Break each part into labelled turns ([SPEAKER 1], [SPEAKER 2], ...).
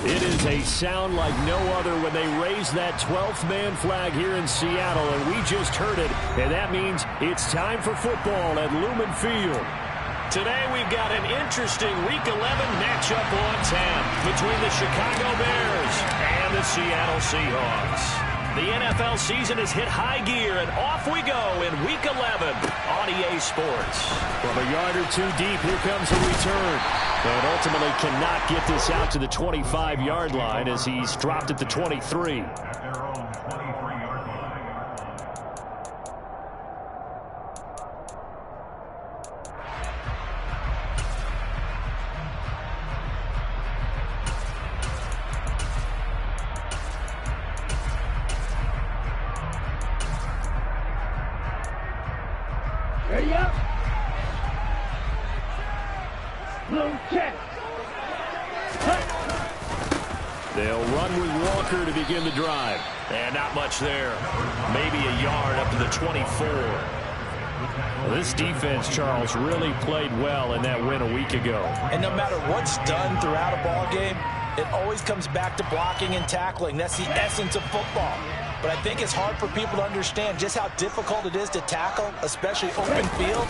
[SPEAKER 1] It is a sound like no other when they raise that 12th man flag here in Seattle, and we just heard it, and that means it's time for football at Lumen Field. Today we've got an interesting Week 11 matchup on tap between the Chicago Bears and the Seattle Seahawks. The NFL season has hit high gear, and off we go in Week 11 on EA Sports. From a yard or two deep, here comes a return. And ultimately cannot get this out to the 25-yard line as he's dropped at the 23.
[SPEAKER 2] Ready up. Blue check.
[SPEAKER 1] They'll run with Walker to begin the drive. And not much there. Maybe a yard up to the 24. Well, this defense, Charles, really played well in that win a week ago.
[SPEAKER 3] And no matter what's done throughout a ball game, it always comes back to blocking and tackling. That's the essence of football. But I think it's hard for people to understand just how difficult it is to tackle, especially open field.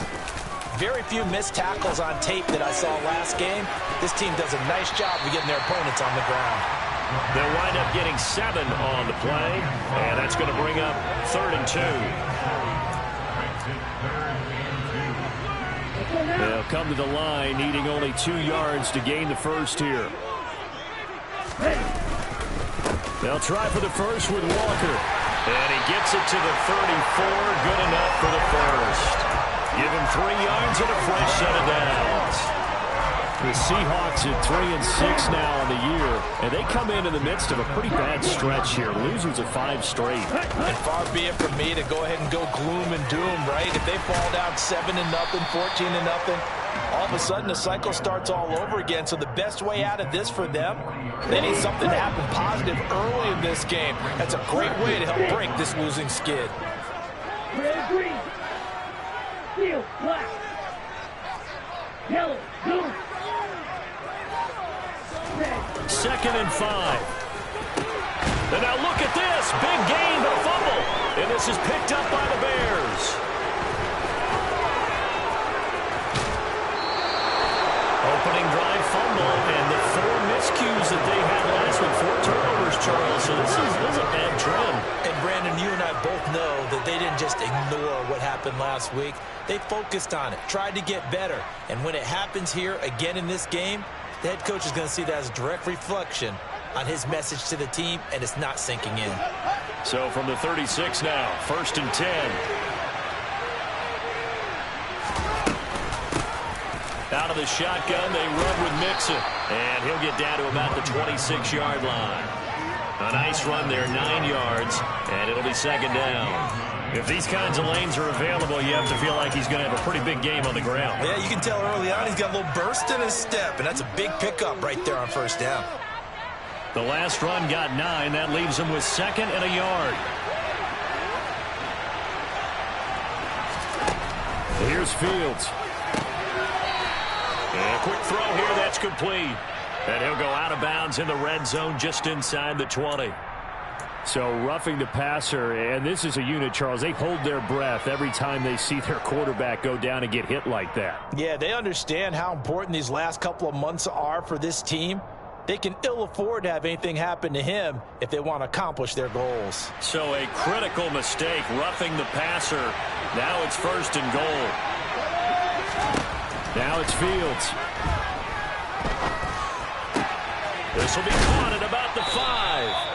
[SPEAKER 3] Very few missed tackles on tape that I saw last game. This team does a nice job of getting their opponents on the ground.
[SPEAKER 1] They'll wind up getting 7 on the play, and that's going to bring up 3rd and 2. They'll come to the line needing only 2 yards to gain the first here. They'll try for the first with Walker. And he gets it to the 34. Good enough for the first. Give him 3 yards and a fresh set of downs. The Seahawks at 3-6 now on the year. And they come in the midst of a pretty bad stretch here. Losers of 5 straight.
[SPEAKER 3] And far be it from me to go ahead and go gloom and doom, right? If they fall down 7-0, 14-0, all of a sudden the cycle starts all over again. So the best way out of this for them, they need something to happen positive early in this game. That's a great way to help break this losing skid.
[SPEAKER 2] Red, green. Steel, black. Yellow, blue.
[SPEAKER 1] 2nd and 5. And now look at this. Big gain, but a fumble. And this is picked up by the Bears. Opening drive fumble, and the 4 miscues that they had last week, 4 turnovers, Charles. So this is a bad trend.
[SPEAKER 3] And Brandon, you and I both know that they didn't just ignore what happened last week. They focused on it, tried to get better. And when it happens here again in this game, the head coach is going to see that as a direct reflection on his message to the team, and it's not sinking in.
[SPEAKER 1] So from the 36 now, 1st and 10. Out of the shotgun, they run with Mixon. And he'll get down to about the 26-yard line. A nice run there, 9 yards, and it'll be 2nd down. If these kinds of lanes are available, you have to feel like he's going to have a pretty big game on the ground.
[SPEAKER 3] Yeah, you can tell early on he's got a little burst in his step, and that's a big pickup right there on 1st down.
[SPEAKER 1] The last run got 9. That leaves him with 2nd and a yard. Here's Fields. And a quick throw here, that's complete. And he'll go out of bounds in the red zone just inside the 20. So roughing the passer, and this is a unit, Charles. They hold their breath every time they see their quarterback go down and get hit like that.
[SPEAKER 3] Yeah, they understand how important these last couple of months are for this team. They can ill afford to have anything happen to him if they want to accomplish their goals.
[SPEAKER 1] So a critical mistake, roughing the passer. Now it's 1st and goal. Now it's Fields. This will be caught at about the 5.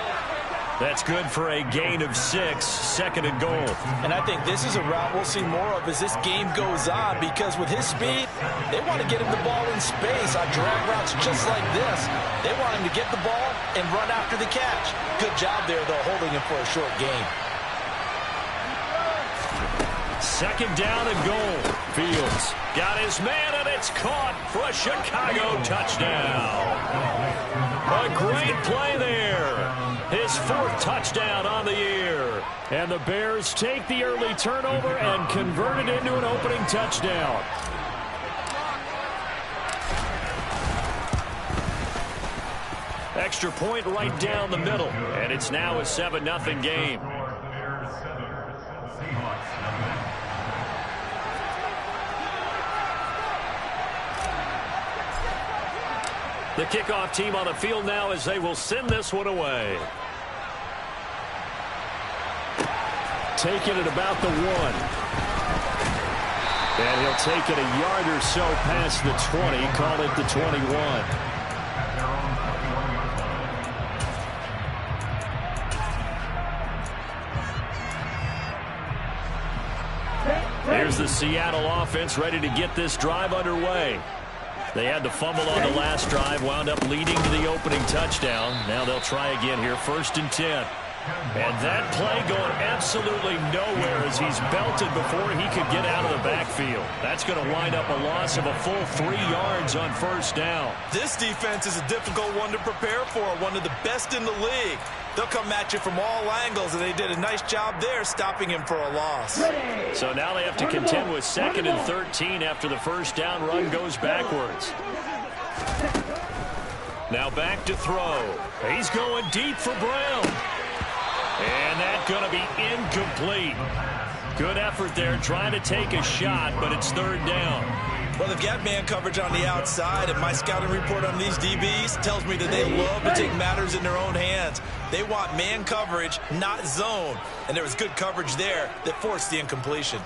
[SPEAKER 1] That's good for a gain of 6, 2nd and goal.
[SPEAKER 3] And I think this is a route we'll see more of as this game goes on, because with his speed, they want to get him the ball in space on drag routes just like this. They want him to get the ball and run after the catch. Good job there, though, holding him for a short gain.
[SPEAKER 1] 2nd down and goal. Fields got his man, and it's caught for a Chicago touchdown. A great play there. His 4th touchdown on the year. And the Bears take the early turnover and convert it into an opening touchdown. Extra point right down the middle. And it's now a 7-0 game. The kickoff team on the field now as they will send this one away. Taking it about the 1. And he'll take it a yard or so past the 20. Call it the 21. Here's the Seattle offense ready to get this drive underway. They had the fumble on the last drive, wound up leading to the opening touchdown. Now they'll try again here, 1st and 10. And that play going absolutely nowhere as he's belted before he could get out of the backfield. That's going to wind up a loss of a full 3 yards on 1st down.
[SPEAKER 3] This defense is a difficult one to prepare for, one of the best in the league. They'll come at you from all angles, and they did a nice job there stopping him for a loss.
[SPEAKER 1] So now they have to contend with 2nd and 13 after the 1st down run goes backwards. Now back to throw. He's going deep for Brown. And that's going to be incomplete. Good effort there trying to take a shot, but it's 3rd down.
[SPEAKER 3] Well, they've got man coverage on the outside, and my scouting report on these DBs tells me that they love to take matters in their own hands. They want man coverage, not zone. And there was good coverage there that forced the incompletion.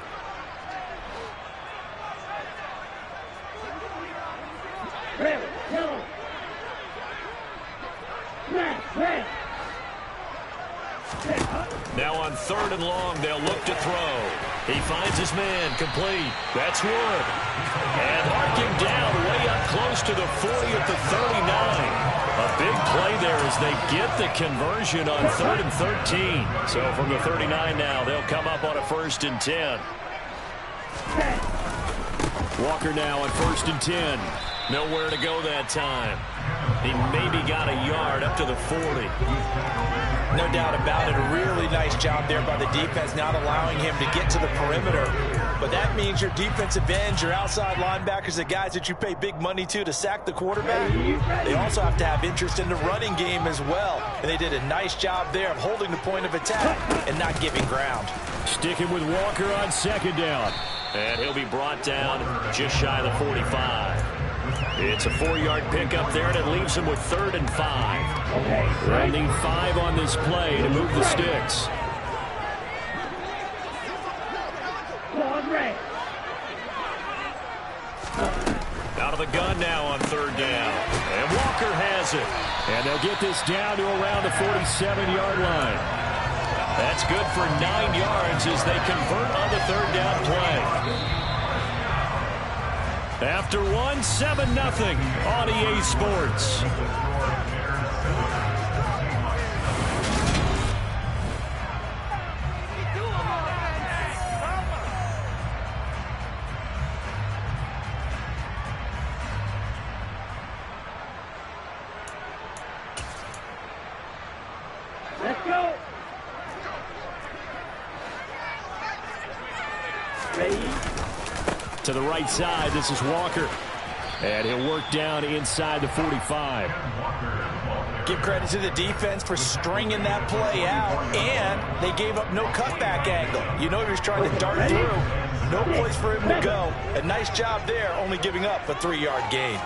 [SPEAKER 1] Now on 3rd and long, they'll look to throw. He finds his man, complete. That's Wood. And marking down way up close to the 40 at the 39. A big play there as they get the conversion on 3rd and 13. So from the 39 now, they'll come up on a 1st and 10. Walker now on 1st and 10. Nowhere to go that time. He maybe got a yard up to the 40.
[SPEAKER 3] No doubt about it. A really nice job there by the defense, not allowing him to get to the perimeter. But that means your defensive ends, your outside linebackers, the guys that you pay big money to sack the quarterback, they also have to have interest in the running game as well. And they did a nice job there of holding the point of attack and not giving ground.
[SPEAKER 1] Sticking with Walker on 2nd down. And he'll be brought down just shy of the 45. It's a 4-yard pickup there, and it leaves him with 3rd and 5. They'll need 5 on this play to move the sticks. Out of the gun now on 3rd down. And Walker has it. And they'll get this down to around the 47-yard line. That's good for 9 yards as they convert on the 3rd down play. After 7-0 on EA Sports.
[SPEAKER 2] Let's go. Ready?
[SPEAKER 1] To the right side, this is Walker. And he'll work down inside the 45.
[SPEAKER 3] Give credit to the defense for stringing that play out, and they gave up no cutback angle. You know he was trying to dart through. No place for him to go. A nice job there, only giving up a 3-yard gain.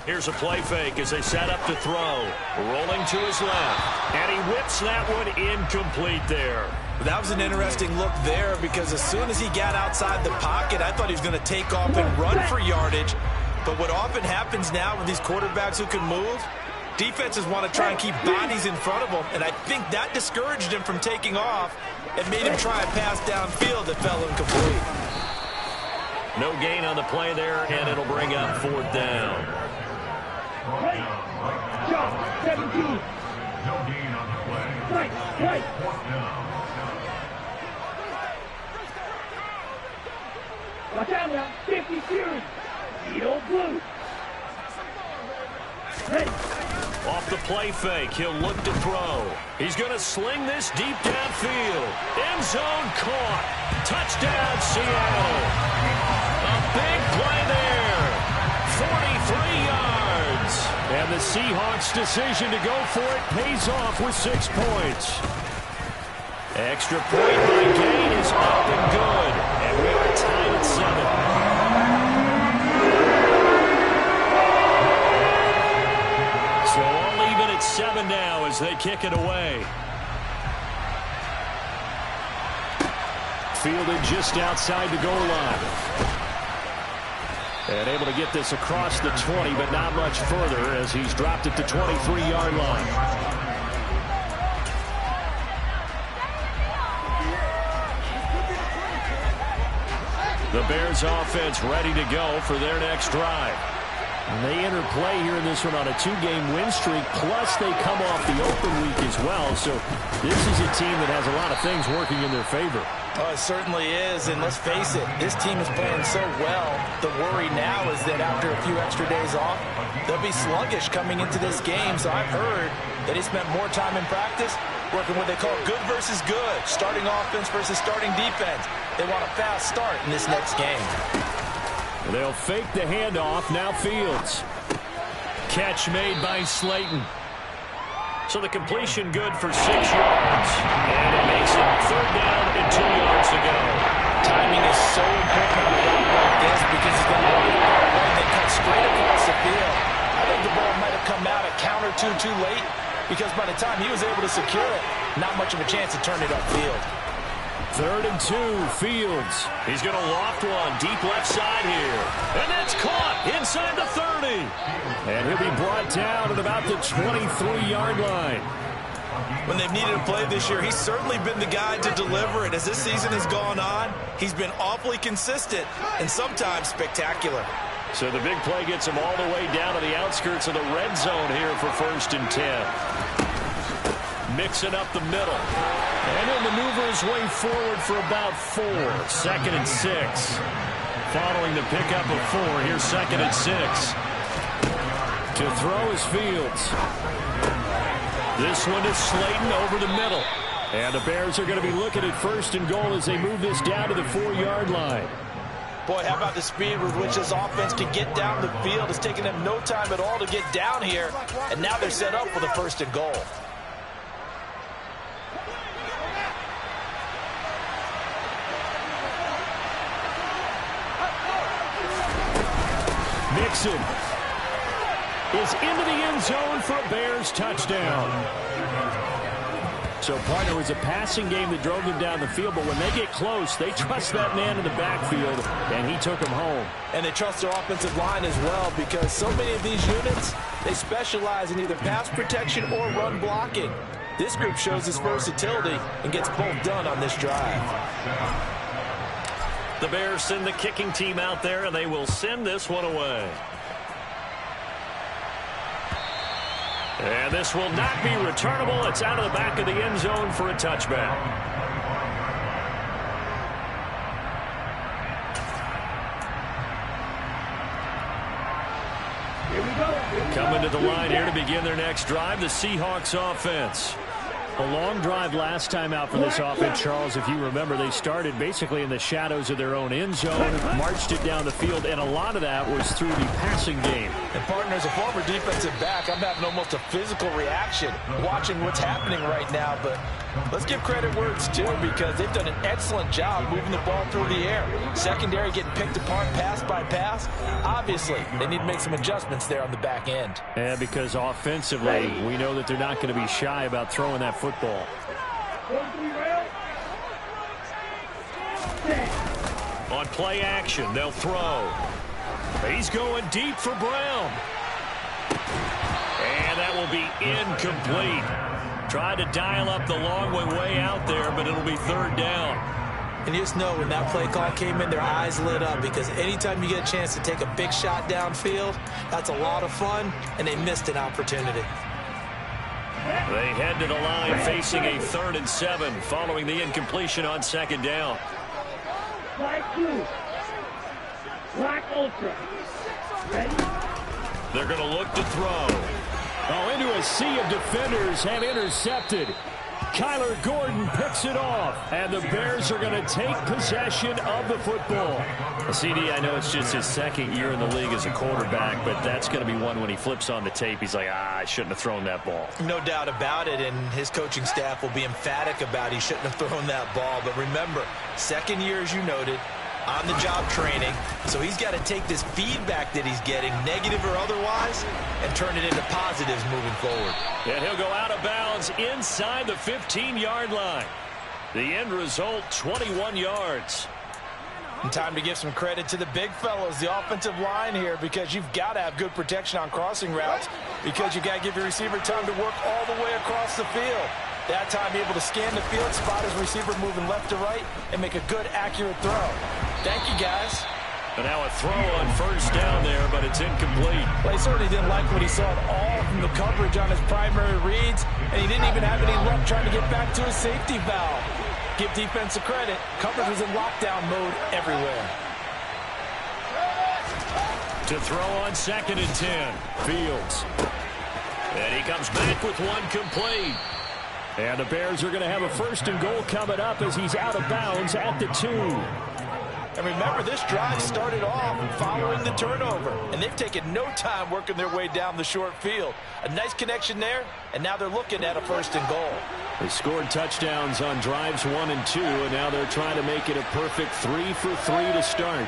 [SPEAKER 1] Here's a play fake as they set up to throw. Rolling to his left. And he whips that one incomplete there.
[SPEAKER 3] That was an interesting look there because as soon as he got outside the pocket, I thought he was going to take off and run for yardage. But what often happens now with these quarterbacks who can move, defenses want to try and keep bodies in front of them, and I think that discouraged him from taking off and made him try a pass downfield that fell incomplete.
[SPEAKER 1] No gain on the play there, and it'll bring up 4th down.
[SPEAKER 2] Shot, 17.
[SPEAKER 4] No gain on the play.
[SPEAKER 2] Right.
[SPEAKER 4] 4th down.
[SPEAKER 2] Watch out now, 50 series. Eagle blue. Ready.
[SPEAKER 1] Off the play fake, he'll look to throw. He's going to sling this deep downfield. End zone caught. Touchdown, Seattle. A big play there. 43 yards. And the Seahawks' decision to go for it pays off with 6 points. Extra point by Gain is up and good. And we are tied at 7. So all even at 7 now as they kick it away. Fielded just outside the goal line. And able to get this across the 20, but not much further as he's dropped it to 23-yard line. The Bears offense ready to go for their next drive. And they enter play here in this one on a 2-game win streak, plus they come off the open week as well. So this is a team that has a lot of things working in their favor.
[SPEAKER 3] Oh, it certainly is, and let's face it, this team is playing so well. The worry now is that after a few extra days off, they'll be sluggish coming into this game. So I've heard that he spent more time in practice working what they call good versus good, starting offense versus starting defense. They want a fast start in this next game.
[SPEAKER 1] They'll fake the handoff. Now Fields. Catch made by Slayton. So the completion good for 6 yards. And it makes it 3rd down and 2 yards to go.
[SPEAKER 3] Timing is so important on a run like this because he's going to run it all the way and then cut straight across the field. I think the ball might have come out a count or two too late because by the time he was able to secure it, not much of a chance to turn it upfield.
[SPEAKER 1] 3rd and 2, Fields. He's going to loft one deep left side here. And that's caught inside the 30. And he'll be brought down at about the 23-yard line.
[SPEAKER 3] When they've needed a play this year, he's certainly been the guy to deliver it. As this season has gone on, he's been awfully consistent and sometimes spectacular.
[SPEAKER 1] So the big play gets him all the way down to the outskirts of the red zone here for 1st and 10. Mixing up the middle. And he'll maneuver his way forward for about 4. 2nd and 6. Following the pickup of 4, here's 2nd and 6. To throw is Fields. This one is Slayton over the middle. And the Bears are going to be looking at 1st and goal as they move this down to the 4-yard line.
[SPEAKER 3] Boy, how about the speed with which this offense can get down the field? It's taken them no time at all to get down here. And now they're set up for the 1st and goal.
[SPEAKER 1] Mixon is into the end zone for a Bears touchdown. So, partner, it was a passing game that drove them down the field, but when they get close, they trust that man in the backfield, and he took them home.
[SPEAKER 3] And they trust their offensive line as well because so many of these units, they specialize in either pass protection or run blocking. This group shows its versatility and gets both done on this drive.
[SPEAKER 1] The Bears send the kicking team out there, and they will send this one away. And this will not be returnable. It's out of the back of the end zone for a touchback.
[SPEAKER 2] Here we go.
[SPEAKER 1] Coming to the line here to begin their next drive, the Seahawks offense. A long drive last time out for this offense, Charles. If you remember, they started basically in the shadows of their own end zone, marched it down the field, and a lot of that was through the passing game.
[SPEAKER 3] And, partner, as a former defensive back, I'm having almost a physical reaction watching what's happening right now. But let's give credit where it's due because they've done an excellent job moving the ball through the air. Secondary getting picked apart pass by pass. Obviously, they need to make some adjustments there on the back end.
[SPEAKER 1] And because offensively, we know that they're not going to be shy about throwing that football. On play action, they'll throw. He's going deep for Brown. And that will be incomplete. Tried to dial up the long way out there, but it'll be 3rd down.
[SPEAKER 3] And you just know when that play call came in, their eyes lit up because anytime you get a chance to take a big shot downfield, that's a lot of fun, and they missed an opportunity.
[SPEAKER 1] They head to the line facing a 3rd and 7 following the incompletion on 2nd down.
[SPEAKER 2] Black 2. Black Ultra. Ready?
[SPEAKER 1] They're going to look to throw. Oh, into a sea of defenders have intercepted. Kyler Gordon picks it off, and the Bears are going to take possession of the football.
[SPEAKER 5] CD, I know it's just his second year in the league as a quarterback, but that's going to be one when he flips on the tape, he's like, I shouldn't have thrown that ball.
[SPEAKER 3] No doubt about it, and his coaching staff will be emphatic about he shouldn't have thrown that ball. But remember, second year, as you noted, on-the-job training, so he's got to take this feedback that he's getting, negative or otherwise, and turn it into positives moving forward.
[SPEAKER 1] And he'll go out of bounds inside the 15-yard line. The end result, 21 yards.
[SPEAKER 3] And time to give some credit to the big fellows, the offensive line here, because you've got to have good protection on crossing routes, because you've got to give your receiver time to work all the way across the field. That time able to scan the field, spot his receiver moving left to right, and make a good, accurate throw. Thank you, guys.
[SPEAKER 1] And now a throw on first down there, but it's incomplete.
[SPEAKER 3] Well, he certainly didn't like what he saw at all from the coverage on his primary reads, and he didn't even have any luck trying to get back to his safety valve. Give defense a credit. Coverage was in lockdown mode everywhere.
[SPEAKER 1] To throw on 2nd and 10. Fields. And he comes back with one complete. And the Bears are going to have a 1st and goal coming up as he's out of bounds at the 2.
[SPEAKER 3] And remember, this drive started off following the turnover, and they've taken no time working their way down the short field. A nice connection there, and now they're looking at a 1st and goal.
[SPEAKER 1] They scored touchdowns on drives 1 and 2, and now they're trying to make it a perfect 3 for 3 to start.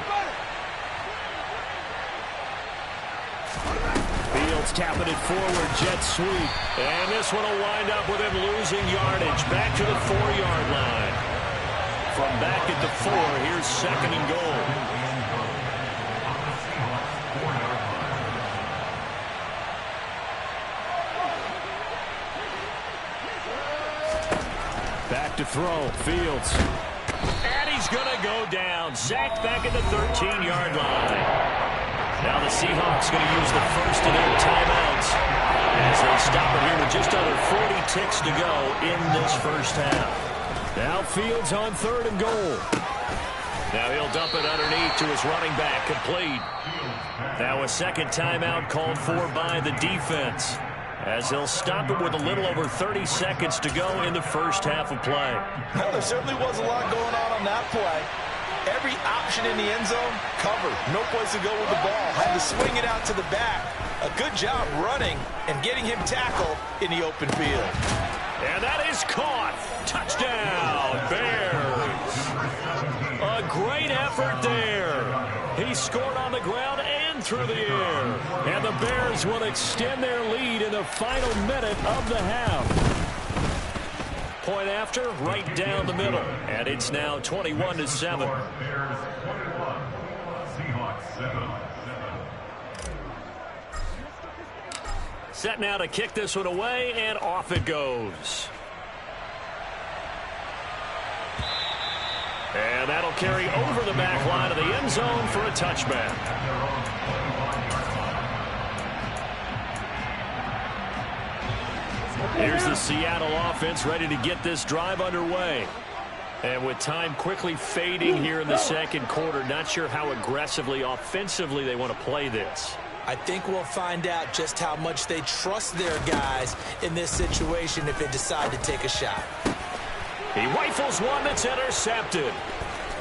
[SPEAKER 1] Fields tapping it forward, jet sweep. And this one will wind up with him losing yardage. Back to the 4-yard line. From back at the 4, here's 2nd and goal. Back to throw, Fields. And he's going to go down. Sacked back at the 13-yard line. Now the Seahawks going to use the first of their timeouts as they stop it here with just under 40 ticks to go in this first half. Now Fields on 3rd and goal. Now he'll dump it underneath to his running back, complete. Now a 2nd timeout called for by the defense as they'll stop it with a little over 30 seconds to go in the first half of play.
[SPEAKER 3] Well, there certainly was a lot going on that play. Every option in the end zone covered. No place to go with the ball. Had to swing it out to the back. A good job running and getting him tackled in the open field.
[SPEAKER 1] And that is caught. Touchdown, Bears. A great effort there. He scored on the ground and through the air. And the Bears will extend their lead in the final minute of the half. Point after, right down the middle. And it's now 21-7. Set now to kick this one away, and off it goes. And that'll carry over the back line of the end zone for a touchback. Here's the Seattle offense ready to get this drive underway. And with time quickly fading here in the second quarter, not sure how aggressively, offensively they want to play this.
[SPEAKER 3] I think we'll find out just how much they trust their guys in this situation if they decide to take a shot.
[SPEAKER 1] He rifles one that's intercepted.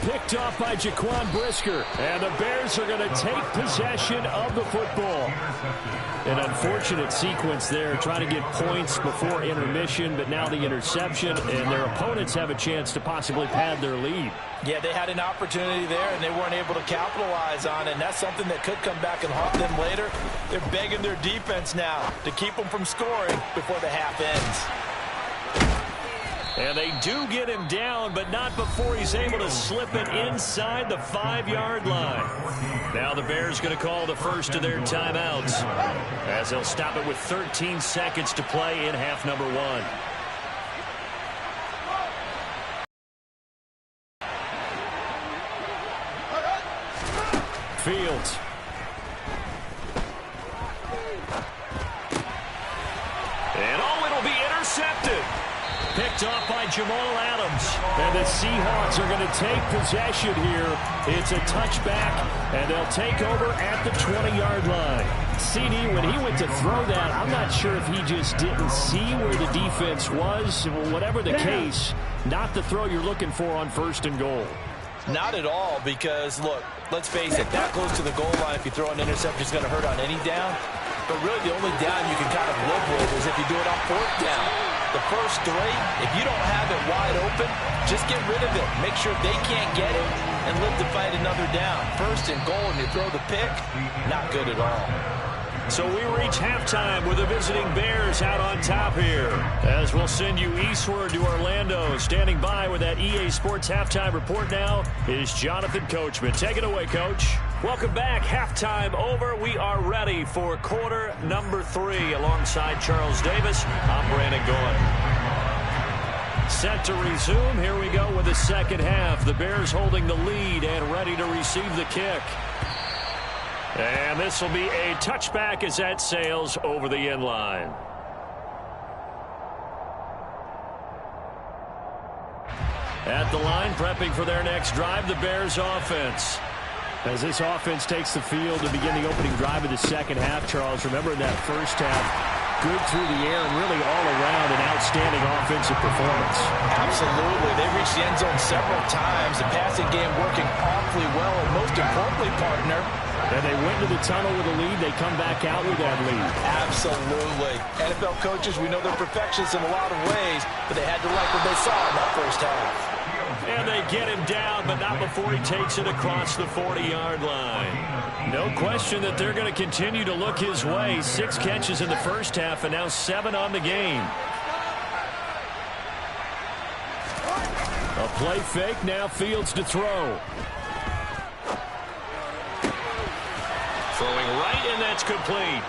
[SPEAKER 1] Picked off by Jaquan Brisker. And the Bears are going to take possession of the football. An unfortunate sequence there, trying to get points before intermission, but now the interception, and their opponents have a chance to possibly pad their lead.
[SPEAKER 3] Yeah, they had an opportunity there, and they weren't able to capitalize on it, and that's something that could come back and haunt them later. They're begging their defense now to keep them from scoring before the half ends.
[SPEAKER 1] And they do get him down, but not before he's able to slip it inside the 5-yard line. Now the Bears going to call the first of their timeouts as they'll stop it with 13 seconds to play in half number 1. Fields. And it'll be intercepted. Picked off by Jamal Adams. And the Seahawks are going to take possession here. It's a touchback, and they'll take over at the 20-yard line. CD, when he went to throw that, I'm not sure if he just didn't see where the defense was. Whatever the case, not the throw you're looking for on 1st and goal.
[SPEAKER 3] Not at all, because, look, let's face it, that close to the goal line, if you throw an interception, is going to hurt on any down. But really, the only down you can kind of live with is if you do it on 4th down. The first 3, if you don't have it wide open, just get rid of it. Make sure they can't get it and live to fight another down. 1st and goal, and you throw the pick, not good at all.
[SPEAKER 1] So we reach halftime with the visiting Bears out on top here. As we'll send you eastward to Orlando. Standing by with that EA Sports halftime report now is Jonathan Coachman. Take it away, Coach. Welcome back. Halftime over. We are ready for quarter number 3. Alongside Charles Davis, I'm Brandon Gaudin. Set to resume. Here we go with the second half. The Bears holding the lead and ready to receive the kick. And this will be a touchback as that sails over the end line. At the line, prepping for their next drive, the Bears offense. As this offense takes the field to begin the opening drive of the second half, Charles, remember in that first half, good through the air and really all around an outstanding offensive performance.
[SPEAKER 3] Absolutely. They reached the end zone several times. The passing game working awfully well, and most importantly, partner,
[SPEAKER 1] and they went to the tunnel with a lead. They come back out with that lead.
[SPEAKER 3] Absolutely. NFL coaches, we know they're perfectionists in a lot of ways, but they had to like what they saw in that first half.
[SPEAKER 1] And they get him down, but not before he takes it across the 40-yard line. No question that they're going to continue to look his way. 6 catches in the first half, and now 7 on the game. A play fake, now Fields to throw. Throwing right, and that's complete.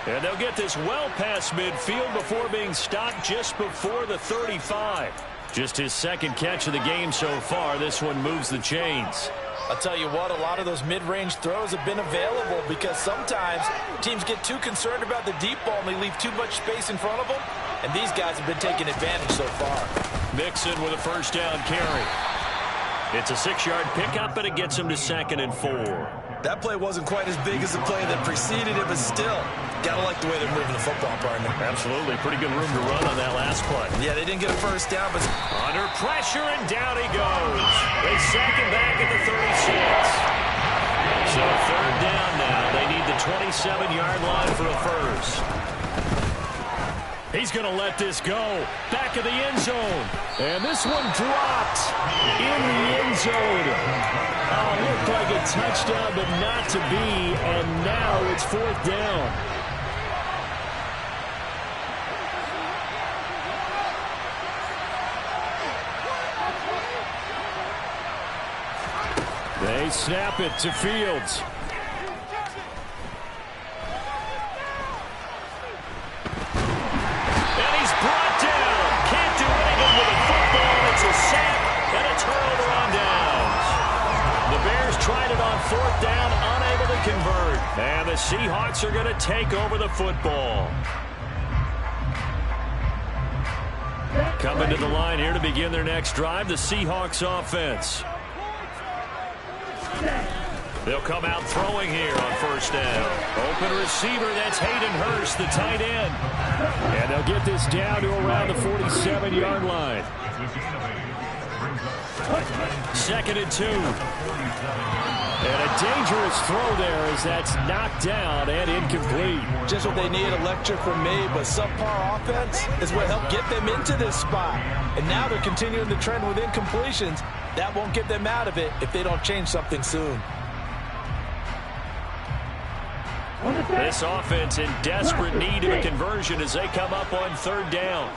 [SPEAKER 1] And they'll get this well past midfield before being stopped just before the 35. Just his second catch of the game so far. This one moves the chains.
[SPEAKER 3] I'll tell you what, a lot of those mid-range throws have been available because sometimes teams get too concerned about the deep ball and they leave too much space in front of them. And these guys have been taking advantage so far.
[SPEAKER 1] Mixon with a first down carry. It's a 6-yard pickup, but it gets him to 2nd and 4.
[SPEAKER 3] That play wasn't quite as big as the play that preceded it, but still, gotta like the way they're moving the football, partner.
[SPEAKER 1] Absolutely. Pretty good room to run on that last play.
[SPEAKER 3] Yeah, they didn't get a first down, but
[SPEAKER 1] under pressure, and down he goes. They sack him back at the 36. So 3rd down now. They need the 27-yard line for a first. He's going to let this go. Back of the end zone. And this one dropped in the end zone. Oh, looked like a touchdown, but not to be. And now it's 4th down. They snap it to Fields. And he's brought down. Can't do anything with the football. It's a sack and a turnover on downs. The Bears tried it on 4th down, unable to convert. And the Seahawks are going to take over the football. Coming to the line here to begin their next drive, the Seahawks offense. They'll come out throwing here on 1st down. Open receiver, that's Hayden Hurst, the tight end. And they'll get this down to around the 47-yard line. 2nd and 2. And a dangerous throw there as that's knocked down and incomplete.
[SPEAKER 3] Just what they need, electric from me, but subpar offense is what helped get them into this spot. And now they're continuing the trend with incompletions. That won't get them out of it if they don't change something soon.
[SPEAKER 1] This offense in desperate need of a conversion as they come up on 3rd down.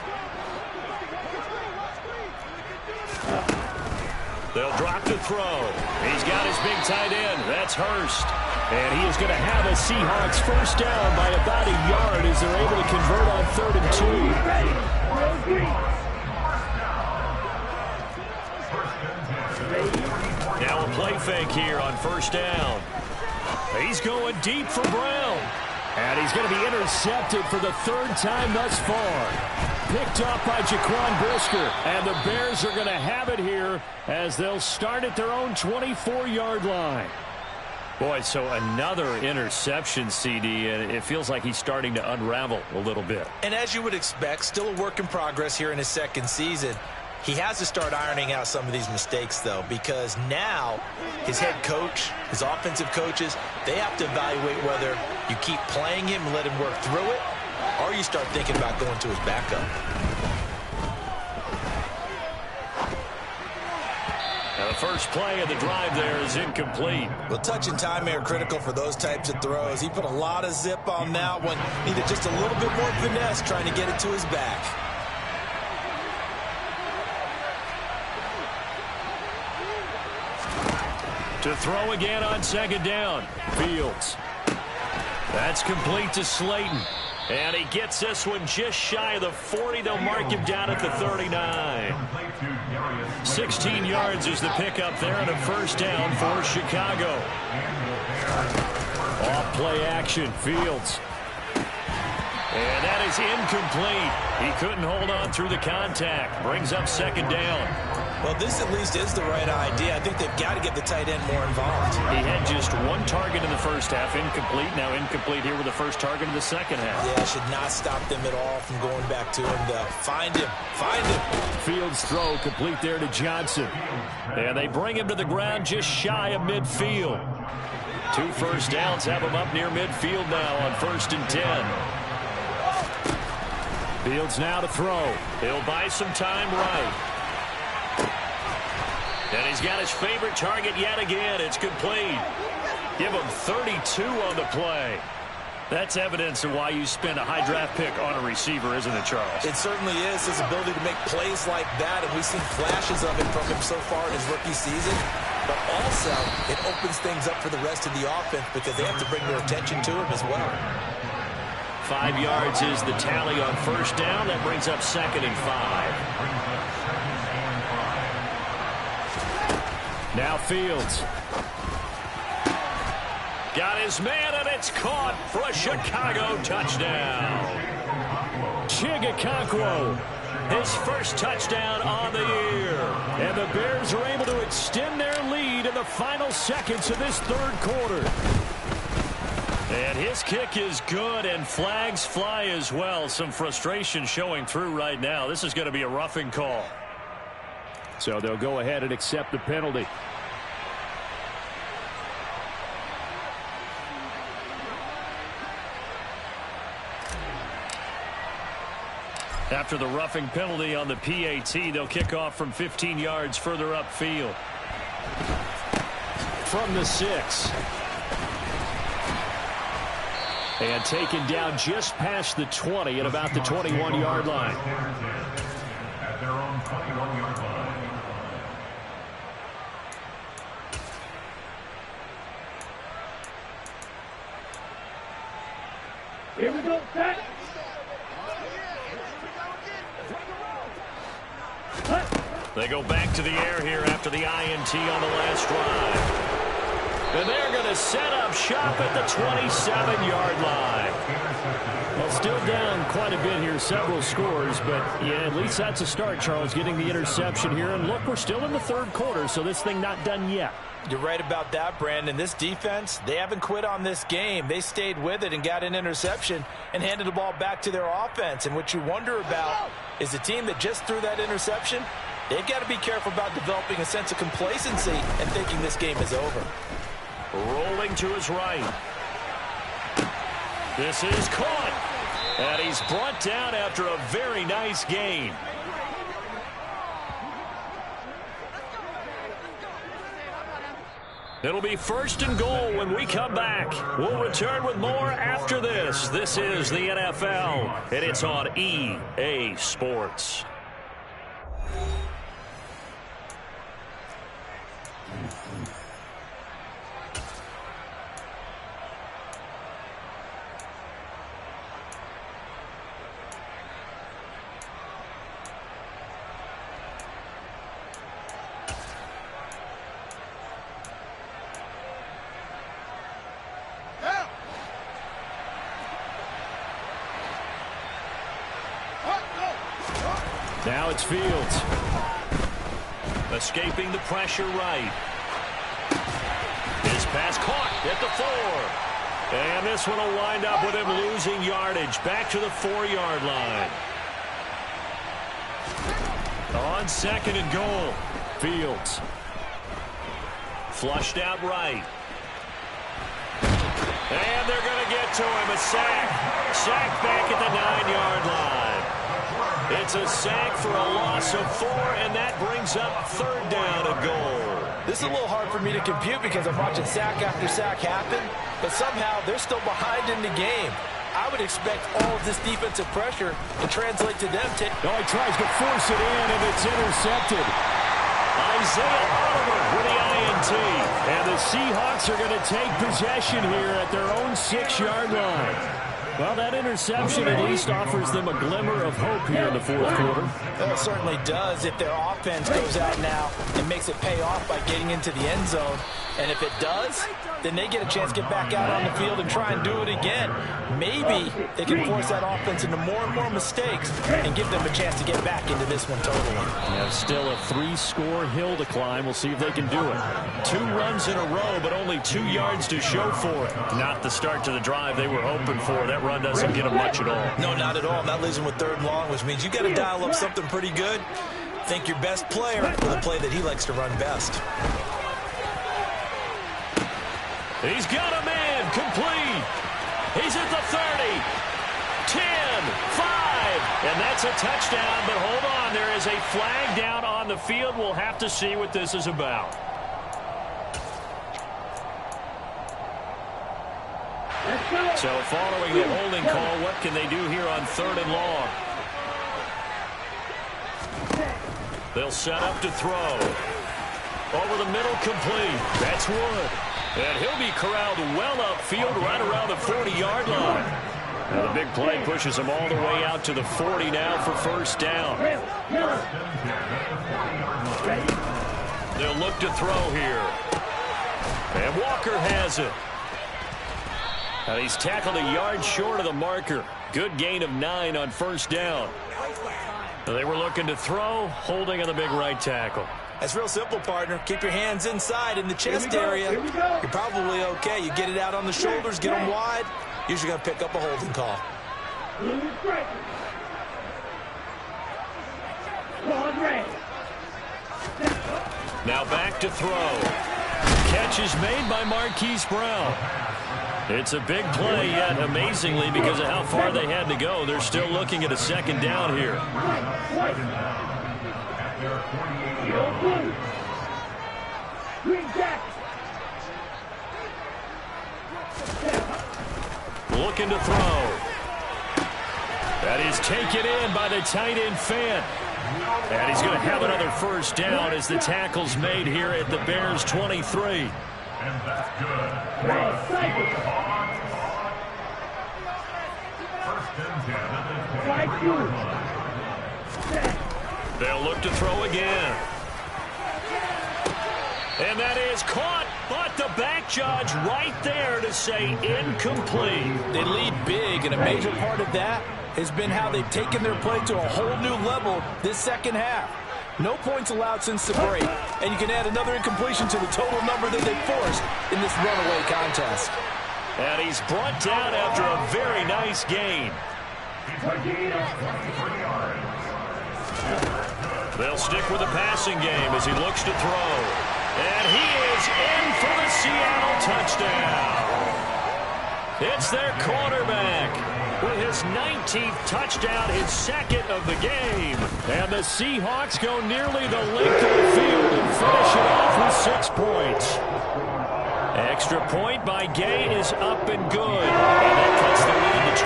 [SPEAKER 1] They'll drop to throw. He's got his big tight end. That's Hurst. And he is going to have a Seahawks first down by about a yard as they're able to convert on 3rd and 2. Now a play fake here on 1st down. He's going deep for Brown. And he's going to be intercepted for the 3rd time thus far. Picked up by Jaquan Brisker. And the Bears are going to have it here as they'll start at their own 24-yard line. Boy, so another interception, CD, and it feels like he's starting to unravel a little bit.
[SPEAKER 3] And as you would expect, still a work in progress here in his second season. He has to start ironing out some of these mistakes, though, because now his head coach, his offensive coaches, they have to evaluate whether you keep playing him and let him work through it, or you start thinking about going to his backup.
[SPEAKER 1] Now the first play of the drive there is incomplete.
[SPEAKER 3] Well, touch and timing are critical for those types of throws. He put a lot of zip on that one. Needed just a little bit more finesse trying to get it to his back.
[SPEAKER 1] To throw again on second down. Fields. That's complete to Slayton. And he gets this one just shy of the 40. They'll mark him down at the 39. 16 yards is the pickup there and a first down for Chicago. Off play action. Fields. And that is incomplete. He couldn't hold on through the contact. Brings up second down.
[SPEAKER 3] Well, this at least is the right idea. I think they've got to get the tight end more involved.
[SPEAKER 1] He had just one target in the first half, incomplete. Now incomplete here with the first target in the second half.
[SPEAKER 3] Yeah, should not stop them at all from going back to him, though. Find him. Find him.
[SPEAKER 1] Fields throw complete there to Johnson. And they bring him to the ground just shy of midfield. 2 first downs have him up near midfield now on 1st and 10. Fields now to throw. He'll buy some time right. And he's got his favorite target yet again. It's complete. Give him 32 on the play. That's evidence of why you spend a high draft pick on a receiver, isn't it, Charles?
[SPEAKER 3] It certainly is, his ability to make plays like that, and we've seen flashes of it from him so far in his rookie season. But also, it opens things up for the rest of the offense because they have to bring their attention to him as well.
[SPEAKER 1] 5 yards is the tally on first down. That brings up 2nd and 5. Now Fields. Got his man, and it's caught for a Chicago touchdown. Chigakonkwo, his first touchdown on the year. And the Bears are able to extend their lead in the final seconds of this third quarter. And his kick is good, and flags fly as well. Some frustration showing through right now. This is going to be a roughing call. So they'll go ahead and accept the penalty. After the roughing penalty on the PAT, they'll kick off from 15 yards further upfield. From the 6. And taken down just past the 20 at about the 21-yard line.
[SPEAKER 4] At their own 21-yard line.
[SPEAKER 2] Here we go, set.
[SPEAKER 1] They go back to the air here after the INT on the last drive. And they're going to set up shop at the 27-yard line. Well, still down quite a bit here, several scores, but yeah, at least that's a start, Charles, getting the interception here. And look, we're still in the third quarter, so this thing not done yet.
[SPEAKER 3] You're right about that, Brandon. This defense, they haven't quit on this game. They stayed with it and got an interception and handed the ball back to their offense. And what you wonder about is the team that just threw that interception, they've got to be careful about developing a sense of complacency and thinking this game is over.
[SPEAKER 1] Rolling to his right. This is caught. And he's brought down after a very nice gain. It'll be 1st and goal when we come back. We'll return with more after this. This is the NFL, and it's on EA Sports. Now it's Fields. Escaping the pressure right. His pass caught. at the 4. And this one will wind up with him losing yardage. Back to the 4-yard line. On 2nd and goal. Fields. Flushed out right. And they're going to get to him. A sack. Sack back at the 9-yard line. It's a sack for a loss of 4, and that brings up 3rd down and goal.
[SPEAKER 3] This is a little hard for me to compute because I'm watching sack after sack happen, but somehow they're still behind in the game. I would expect all of this defensive pressure to translate to them.
[SPEAKER 1] He tries to force it in, and it's intercepted. Isaiah Oliver with the INT. And the Seahawks are going to take possession here at their own 6-yard line. Well, that interception at least offers them a glimmer of hope here in the 4th quarter.
[SPEAKER 3] Well, it certainly does if their offense goes out now and makes it pay off by getting into the end zone. And if it does, then they get a chance to get back out on the field and try and do it again. Maybe they can force that offense into more and more mistakes and give them a chance to get back into this one totally.
[SPEAKER 1] Yeah, still a 3-score hill to climb. We'll see if they can do it. 2 runs in a row, but only 2 yards to show for it. Not the start to the drive they were hoping for. That run doesn't get them much at all.
[SPEAKER 3] No, not at all. That leaves them with 3rd and long, which means you got to dial up something pretty good. Think your best player with a play that he likes to run best.
[SPEAKER 1] He's got a man complete. He's at the 30, 10, 5, and that's a touchdown. But hold on, there is a flag down on the field. We'll have to see what this is about. So following the holding call, what can they do here on 3rd and long? They'll set up to throw. Over the middle, complete. That's Wood. And he'll be corralled well upfield right around the 40-yard line. Now the big play pushes him all the way out to the 40 now for 1st down. They'll look to throw here. And Walker has it. Now he's tackled a yard short of the marker. Good gain of 9 on 1st down. They were looking to throw, holding on the big right tackle.
[SPEAKER 3] That's real simple, partner. Keep your hands inside in the chest area. You're probably okay. You get it out on the shoulders, get them wide. Usually going to pick up a holding call.
[SPEAKER 1] Now back to throw. Catch is made by Marquise Brown. It's a big play, yet amazingly, because of how far they had to go, they're still looking at a 2nd down here. Looking to throw. That is taken in by the tight end Fant. And he's going to have another 1st down as the tackle's made here at the Bears' 23.
[SPEAKER 4] And that's good. 1st and 10.
[SPEAKER 1] They'll look to throw again. And that is caught, but the back judge right there to say incomplete.
[SPEAKER 3] They lead big, and a major part of that has been how they've taken their play to a whole new level this 2nd half. No points allowed since the break, and you can add another incompletion to the total number that they forced in this runaway contest.
[SPEAKER 1] And he's brought down after a very nice gain. They'll stick with the passing game as he looks to throw. And he is in for the Seattle touchdown. It's their quarterback with his 19th touchdown, his 2nd of the game. And the Seahawks go nearly the length of the field and finish it off with 6 points. Extra point by Gay is up and good. And that cuts the lead to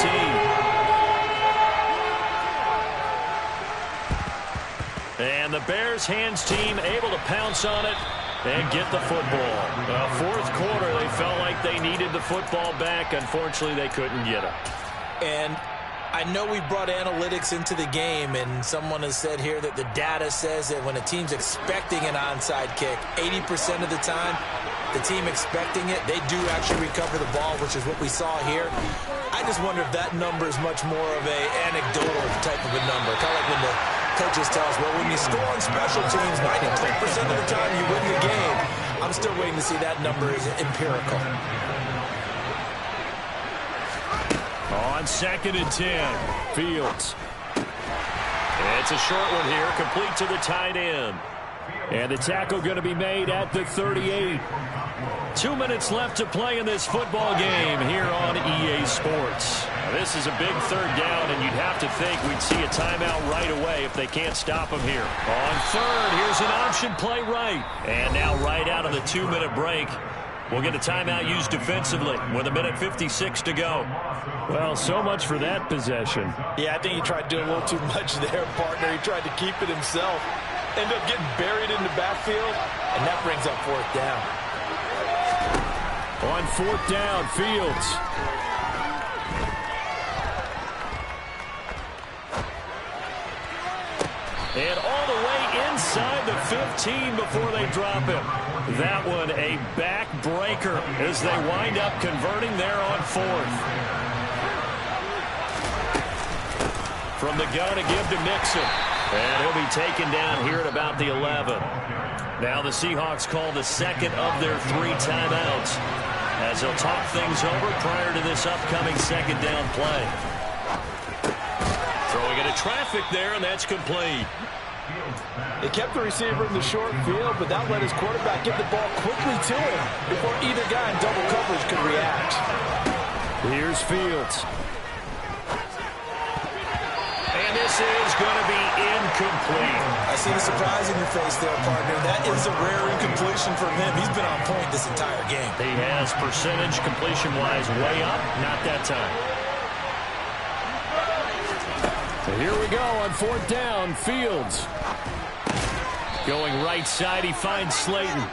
[SPEAKER 1] 28-14. And the Bears hands team able to pounce on it and get the football. 4th quarter, they felt like they needed the football back. Unfortunately, they couldn't get it.
[SPEAKER 3] And I know we brought analytics into the game, and someone has said here that the data says that when a team's expecting an onside kick, 80% of the time, the team expecting it, they do actually recover the ball, which is what we saw here. I just wonder if that number is much more of a anecdotal type of a number. Kind of like when the coaches tell us, well, when you score on special teams, 93% of the time you win the game. I'm still waiting to see that number is empirical.
[SPEAKER 1] On 2nd and 10, Fields. It's a short one here, complete to the tight end. And the tackle going to be made at the 38. 2 minutes left to play in this football game here on EA Sports. Now, this is a big 3rd down, and you'd have to think we'd see a timeout right away if they can't stop him here. On 3rd, here's an option play right. And now right out of the 2-minute break, we'll get a timeout used defensively with 1:56 to go. Well, so much for that possession.
[SPEAKER 3] Yeah, I think he tried to do a little too much there, partner. He tried to keep it himself. Ended up getting buried in the backfield, and that brings up 4th down.
[SPEAKER 1] On 4th down, Fields. And all the way inside the 15 before they drop him. That one a backbreaker as they wind up converting there on 4th. From the gun to give to Mixon. And he'll be taken down here at about the 11. Now the Seahawks call the 2nd of their 3 timeouts as they'll talk things over prior to this upcoming 2nd down play. Throwing into traffic there, and that's complete.
[SPEAKER 3] They kept the receiver in the short field, but that let his quarterback get the ball quickly to him before either guy in double coverage could react.
[SPEAKER 1] Here's Fields. And this is going to be incomplete.
[SPEAKER 3] I see the surprise in your face there, partner. That is a rare incompletion from him. He's been on point this entire game.
[SPEAKER 1] He has percentage completion-wise way up. Not that time. So here we go on 4th down. Fields. Going right side, he finds Slayton.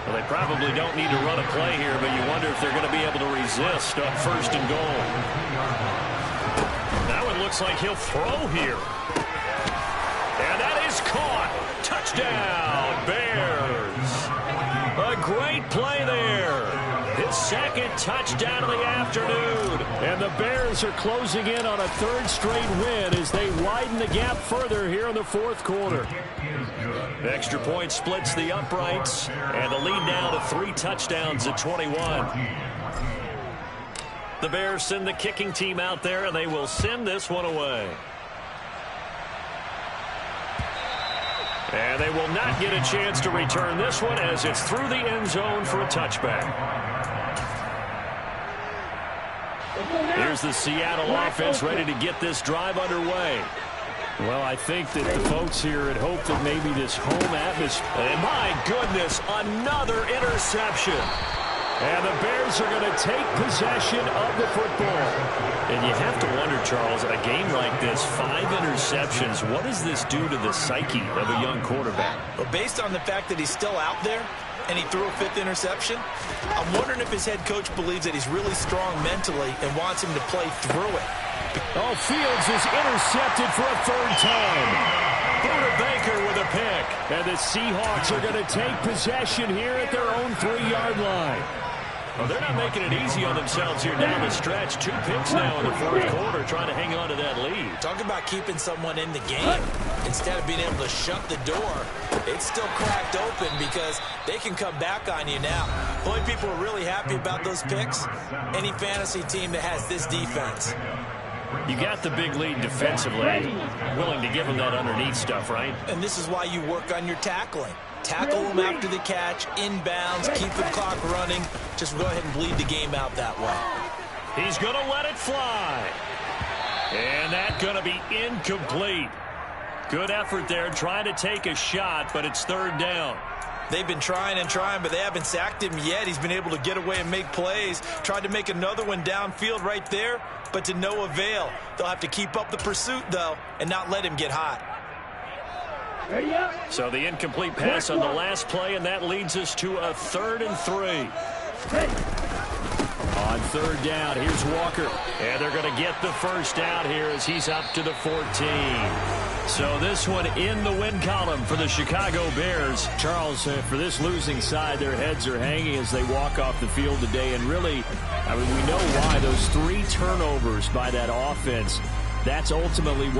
[SPEAKER 1] Well, they probably don't need to run a play here, but you wonder if they're going to be able to resist on 1st and goal. That one looks like he'll throw here. And that is caught. Touchdown, Bears. A great play there. His 2nd touchdown of the afternoon. And the Bears are closing in on a 3rd straight win as they widen the gap further here in the 4th quarter. Extra point splits the uprights, and the lead now to 3 touchdowns at 21. The Bears send the kicking team out there, and they will send this one away. And they will not get a chance to return this one as it's through the end zone for a touchback. Here's the Seattle offense ready to get this drive underway. Well, I think that the folks here had hoped that maybe this home atmosphere. And my goodness, another interception. And the Bears are going to take possession of the football. And you have to wonder, Charles, a game like this, 5 interceptions, what does this do to the psyche of a young quarterback?
[SPEAKER 3] Well, based on the fact that he's still out there and he threw a 5th interception, I'm wondering if his head coach believes that he's really strong mentally and wants him to play through it.
[SPEAKER 1] Oh, Fields is intercepted for a 3rd time. Buda Baker with a pick. And the Seahawks are going to take possession here at their own 3-yard line. Well, they're not making it easy on themselves here down the stretch. 2 picks now in the 4th quarter trying to hang on to that lead.
[SPEAKER 3] Talk about keeping someone in the game. Instead of being able to shut the door, it's still cracked open because they can come back on you now. The only people are really happy about those picks, any fantasy team that has this defense.
[SPEAKER 1] You got the big lead defensively. Willing to give them that underneath stuff, right?
[SPEAKER 3] And this is why you work on your tackling. Tackle them after the catch, inbounds, keep the clock running. Just go ahead and bleed the game out that way.
[SPEAKER 1] He's going to let it fly. And that's going to be incomplete. Good effort there, trying to take a shot, but it's 3rd down.
[SPEAKER 3] They've been trying and trying, but they haven't sacked him yet. He's been able to get away and make plays. Tried to make another one downfield right there, but to no avail. They'll have to keep up the pursuit, though, and not let him get hot.
[SPEAKER 1] So the incomplete pass on the last play, and that leads us to a 3rd and 3. On 3rd down, here's Walker. And they're going to get the first out here as he's up to the 14. So this one in the win column for the Chicago Bears. Charles, for this losing side, their heads are hanging as they walk off the field today. And really, I mean, we know why. Those 3 turnovers by that offense, that's ultimately